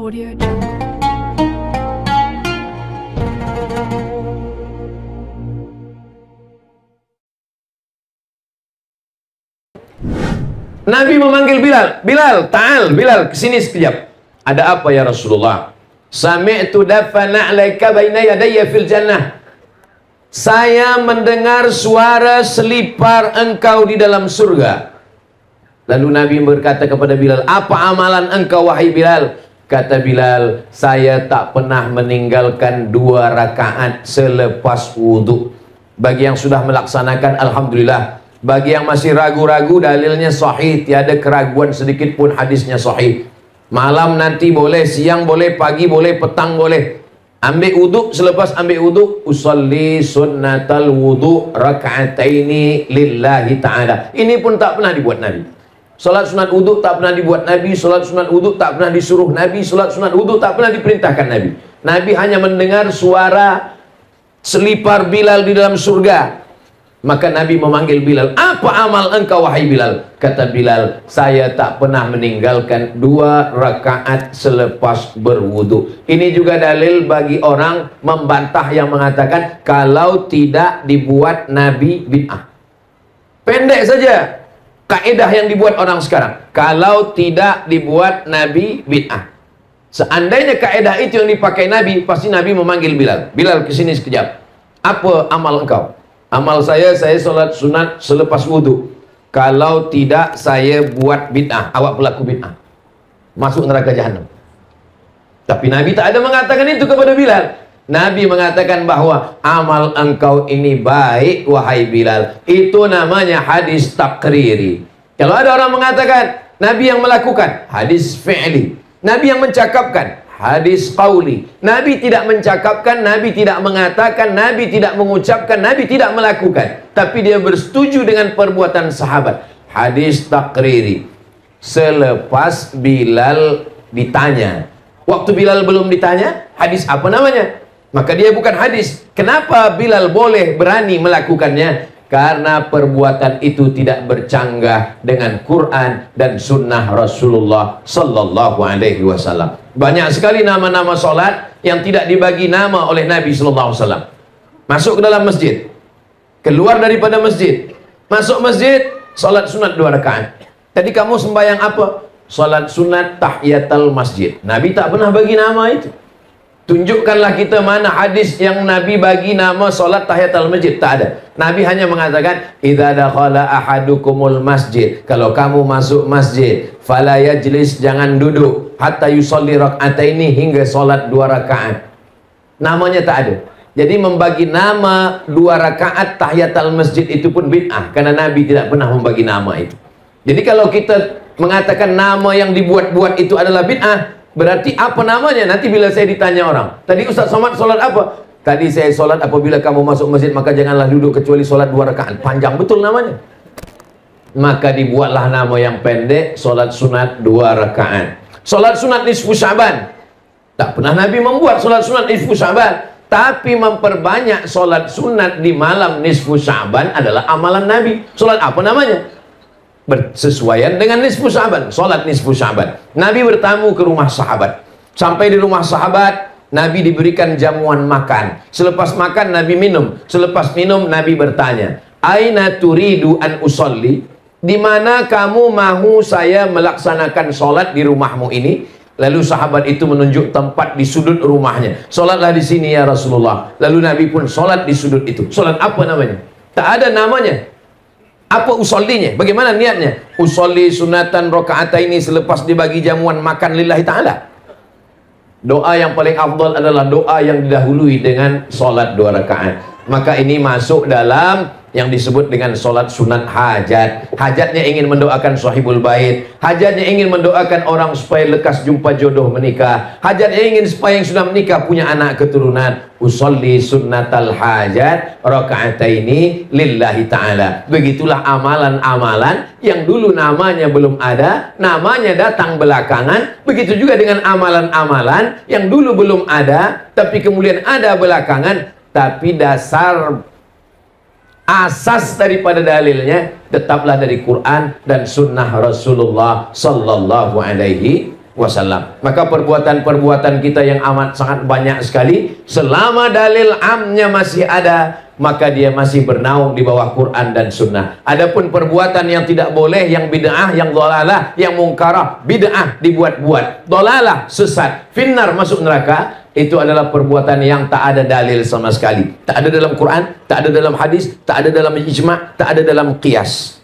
Audio Jungle. Nabi memanggil Bilal, Bilal, ta'al, Bilal, kesini sekejap. Ada apa ya Rasulullah? Sami'tu dafana 'alaika baina yadayya fil jannah. Saya mendengar suara selipar engkau di dalam surga. Lalu Nabi berkata kepada Bilal, apa amalan engkau wahai Bilal? Kata Bilal, saya tak pernah meninggalkan 2 rakaat selepas wudhu. Bagi yang sudah melaksanakan, alhamdulillah. Bagi yang masih ragu-ragu, dalilnya sahih, tiada keraguan sedikit pun, hadisnya sahih. Malam nanti boleh, siang boleh, pagi boleh, petang boleh. Ambil wudhu, selepas ambil wudhu, usalli sunnatal wudhu raka'ataini lillahi ta'ala. Ini pun tak pernah dibuat Nabi. Salat sunat wudhu tak pernah dibuat Nabi. Salat sunat wudhu tak pernah disuruh Nabi. Salat sunat wudhu tak pernah diperintahkan Nabi. Nabi hanya mendengar suara selipar Bilal di dalam surga. Maka Nabi memanggil Bilal, apa amal engkau wahai Bilal? Kata Bilal, saya tak pernah meninggalkan 2 rakaat selepas berwudu. Ini juga dalil bagi orang membantah yang mengatakan kalau tidak dibuat Nabi bid'ah. Pendek saja kaidah yang dibuat orang sekarang, kalau tidak dibuat Nabi bid'ah. Seandainya kaidah itu yang dipakai Nabi, pasti Nabi memanggil Bilal, Bilal kesini sekejap. Apa amal engkau? Amal saya solat sunat selepas wudhu. Kalau tidak saya buat bid'ah, awak pelaku bid'ah, masuk neraka jahanam. Tapi Nabi tak ada mengatakan itu kepada Bilal. Nabi mengatakan bahwa amal engkau ini baik wahai Bilal. Itu namanya hadis takriri. Kalau ada orang mengatakan Nabi yang melakukan, hadis fi'li. Nabi yang mencakapkan, hadis qauli. Nabi tidak mencakapkan, Nabi tidak mengatakan, Nabi tidak mengucapkan, Nabi tidak melakukan, tapi dia bersetuju dengan perbuatan sahabat. Hadis takriri. Selepas Bilal ditanya. Waktu Bilal belum ditanya, hadis apa namanya? Maka dia bukan hadis. Kenapa Bilal boleh berani melakukannya? Karena perbuatan itu tidak bercanggah dengan Quran dan sunnah Rasulullah Sallallahu Alaihi Wasallam. Banyak sekali nama-nama solat yang tidak dibagi nama oleh Nabi Sallallahu Alaihi Wasallam. Masuk ke dalam masjid, keluar daripada masjid, masuk masjid, solat sunat 2 rakaat. Tadi kamu sembahyang apa? Solat sunat tahiyatul masjid. Nabi tak pernah bagi nama itu. Tunjukkanlah kita mana hadis yang Nabi bagi nama solat tahiyatul masjid. Tak ada. Nabi hanya mengatakan, idza dakhala ahadukumul masjid, kalau kamu masuk masjid, fala yajlis, jangan duduk, hatta yusalli rak'ataini, hingga solat 2 rakaat. Namanya tak ada. Jadi membagi nama 2 rakaat tahiyatul masjid itu pun bid'ah, karena Nabi tidak pernah membagi nama itu. Jadi kalau kita mengatakan nama yang dibuat-buat itu adalah bid'ah, berarti apa namanya? Nanti bila saya ditanya orang, tadi Ustaz Somad solat apa? Tadi saya solat apabila kamu masuk masjid maka janganlah duduk kecuali solat 2 rakaat. Panjang betul namanya. Maka dibuatlah nama yang pendek, solat sunat 2 rakaat. Solat sunat nisfu Sya'ban. Tak pernah Nabi membuat solat sunat nisfu Sya'ban, tapi memperbanyak solat sunat di malam nisfu Sya'ban adalah amalan Nabi. Solat apa namanya? Bersesuaian dengan nisfu Sya'ban, solat nisfu Sya'ban. Nabi bertamu ke rumah sahabat. Sampai di rumah sahabat, Nabi diberikan jamuan makan. Selepas makan Nabi minum. Selepas minum Nabi bertanya, aina turidu an usolli? Di mana kamu mahu saya melaksanakan solat di rumahmu ini? Lalu sahabat itu menunjuk tempat di sudut rumahnya. Solatlah di sini ya Rasulullah. Lalu Nabi pun solat di sudut itu. Solat apa namanya? Tak ada namanya. Apa usollinya? Bagaimana niatnya? Usolli sunatan raka'ataini, selepas dibagi jamuan makan lillahi ta'ala. Doa yang paling afdal adalah doa yang didahului dengan solat 2 rakaat. Maka ini masuk dalam yang disebut dengan solat sunat hajat. Hajatnya ingin mendoakan sahibul bait. Hajatnya ingin mendoakan orang supaya lekas jumpa jodoh menikah. Hajatnya ingin supaya yang sudah menikah punya anak keturunan. Usolli sunnatal hajat raka'ataini lillahi ta'ala. Begitulah amalan-amalan yang dulu namanya belum ada, namanya datang belakangan. Begitu juga dengan amalan-amalan yang dulu belum ada, tapi kemudian ada belakangan. Tapi dasar asas daripada dalilnya tetaplah dari Quran dan sunnah Rasulullah Sallallahu Alaihi wasallam. Maka perbuatan-perbuatan kita yang amat sangat banyak sekali, selama dalil amnya masih ada, maka dia masih bernaung di bawah Quran dan Sunnah. Adapun perbuatan yang tidak boleh, yang bid'ah, yang dhalalah, yang mungkarah, bid'ah dibuat-buat, dhalalah sesat, finnar masuk neraka, itu adalah perbuatan yang tak ada dalil sama sekali. Tak ada dalam Quran, tak ada dalam hadis, tak ada dalam ijma', tak ada dalam qiyas.